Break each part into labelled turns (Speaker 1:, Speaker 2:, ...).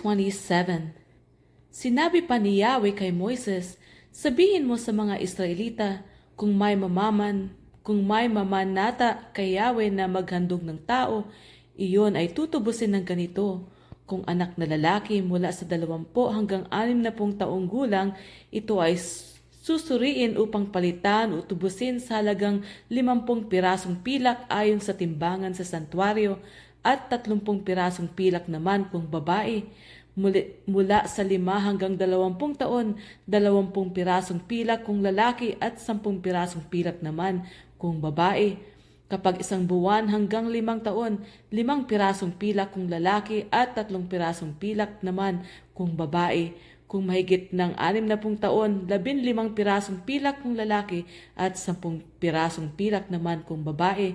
Speaker 1: 27. Sinabi pa ni Yahweh kay Moises, sabihin mo sa mga Israelita, kung may mamanata kay Yahweh na maghandog ng tao, iyon ay tutubusin ng ganito. Kung anak na lalaki mula sa 20 hanggang 60 taong gulang, ito ay susuriin upang palitan o tubusin sa halagang 50 pirasong pilak ayon sa timbangan sa santuario at 30 pirasong pilak naman kung babae. Mula sa 5 hanggang 20 taon, 20 pirasong pilak kung lalaki at 10 pirasong pilak naman kung babae. Kapag 1 buwan hanggang 5 taon, 5 pirasong pilak kung lalaki at 3 pirasong pilak naman kung babae. Kung mahigit ng 60 taon, 15 pirasong pilak kung lalaki at 10 pirasong pilak naman kung babae.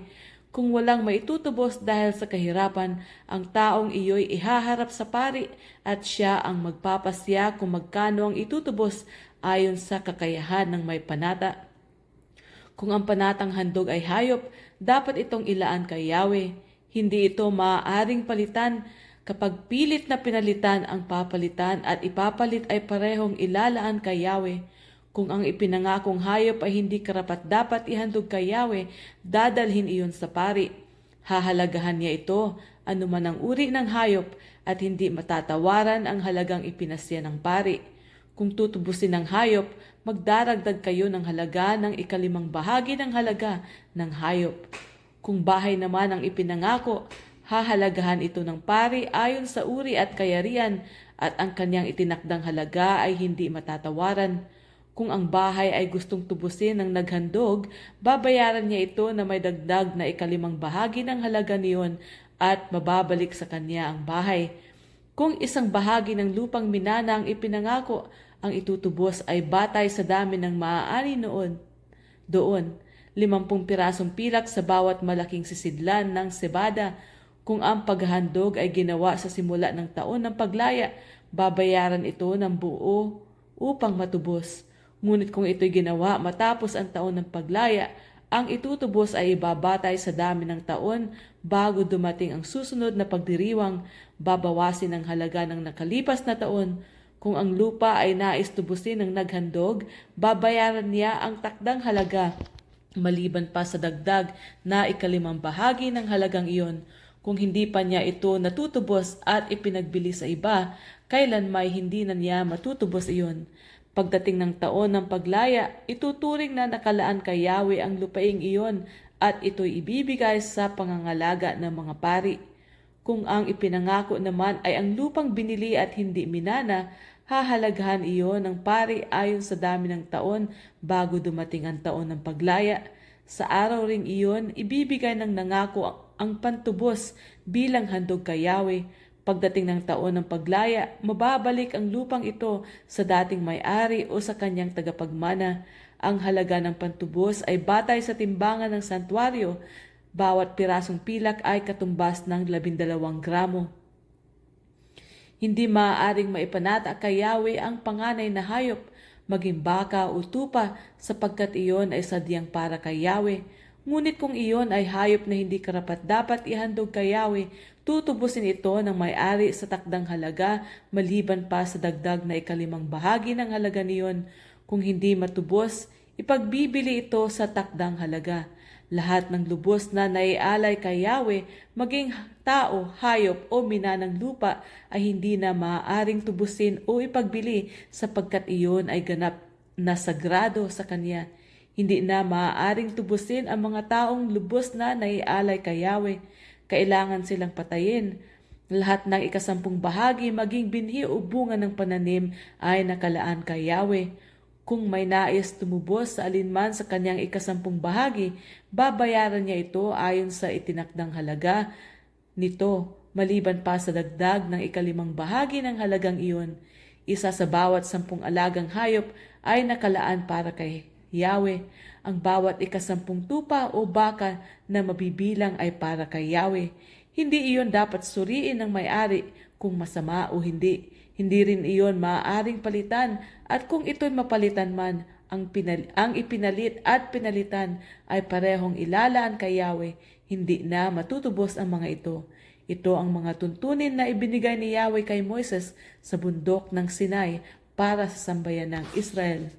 Speaker 1: Kung walang maitutubos dahil sa kahirapan, ang taong iyo'y ihaharap sa pari at siya ang magpapasya kung magkano ang itutubos ayon sa kakayahan ng may panata. Kung ang panatang handog ay hayop, dapat itong ilaan kay Yahweh. Hindi ito maaaring palitan. Kapag pilit na pinalitan ang papalitan at ipapalit ay parehong ilalaan kay Yahweh. Kung ang ipinangakong hayop ay hindi karapat-dapat ihandog kay Yahweh, dadalhin iyon sa pari. Hahalagahan niya ito, anuman ang uri ng hayop, at hindi matatawaran ang halagang ipinasya ng pari. Kung tutubusin ng hayop, magdaragdag kayo ng halaga ng 1/5 bahagi ng halaga ng hayop. Kung bahay naman ang ipinangako, hahalagahan ito ng pari ayon sa uri at kayarian, at ang kanyang itinakdang halaga ay hindi matatawaran. Kung ang bahay ay gustong tubusin ng naghandog, babayaran niya ito na may dagdag na 1/5 bahagi ng halaga niyon at mababalik sa kanya ang bahay. Kung 1 bahagi ng lupang minana ang ipinangako, ang itutubos ay batay sa dami ng maaari doon. 50 pirasong pilak sa bawat malaking sisidlan ng sebada. Kung ang paghahandog ay ginawa sa simula ng taon ng paglaya, babayaran ito ng buo upang matubos. Ngunit kung ito'y ginawa matapos ang taon ng paglaya, ang itutubos ay ibabatay sa dami ng taon bago dumating ang susunod na pagdiriwang, babawasin ang halaga ng nakalipas na taon. Kung ang lupa ay nais tubusin ng naghandog, babayaran niya ang takdang halaga, maliban pa sa dagdag na 1/5 bahagi ng halagang iyon. Kung hindi pa niya ito natutubos at ipinagbili sa iba, kailanmay hindi na niya matutubos iyon. Pagdating ng taon ng paglaya, ituturing na nakalaan kay Yahweh ang lupaing iyon at ito'y ibibigay sa pangangalaga ng mga pari. Kung ang ipinangako naman ay ang lupang binili at hindi minana, hahalagahan iyon ng pari ayon sa dami ng taon bago dumating ang taon ng paglaya. Sa araw ring iyon, ibibigay ng nangako ang pantubos bilang handog kay Yahweh. Pagdating ng taon ng paglaya, mababalik ang lupang ito sa dating may-ari o sa kanyang tagapagmana. Ang halaga ng pantubos ay batay sa timbangan ng santuario. Bawat pirasong pilak ay katumbas ng 12 gramo. Hindi maaaring maipanata kay Yahweh ang panganay na hayop, maging baka o tupa, sapagkat iyon ay sadyang para kay Yahweh. Ngunit kung iyon ay hayop na hindi karapat-dapat ihandog kay Yahweh, tutubusin ito ng may-ari sa takdang halaga maliban pa sa dagdag na 1/5 bahagi ng halaga niyon. Kung hindi matubos, ipagbibili ito sa takdang halaga. Lahat ng lubos na naialay kay Yahweh, maging tao, hayop o minanang lupa, ay hindi na maaaring tubusin o ipagbili sapagkat iyon ay ganap na sagrado sa Kanya. Hindi na maaaring tubusin ang mga taong lubos na naialay kay Yahweh. Kailangan silang patayin. Lahat ng 10 bahagi maging binhi o bunga ng pananim ay nakalaan kay Yahweh. Kung may nais tumubos sa alinman sa kanyang 10 bahagi, babayaran niya ito ayon sa itinakdang halaga nito, maliban pa sa dagdag ng 1/5 bahagi ng halagang iyon. Isa sa bawat 10 alagang hayop ay nakalaan para kay Yahweh. Ang bawat 10 tupa o baka na mabibilang ay para kay Yahweh. Hindi iyon dapat suriin ng may-ari kung masama o hindi. Hindi rin iyon maaaring palitan, at kung ito'y mapalitan man, ang ipinalit at pinalitan ay parehong ilalaan kay Yahweh. Hindi na matutubos ang mga ito. Ito ang mga tuntunin na ibinigay ni Yahweh kay Moises sa bundok ng Sinai para sa sambayan ng Israel.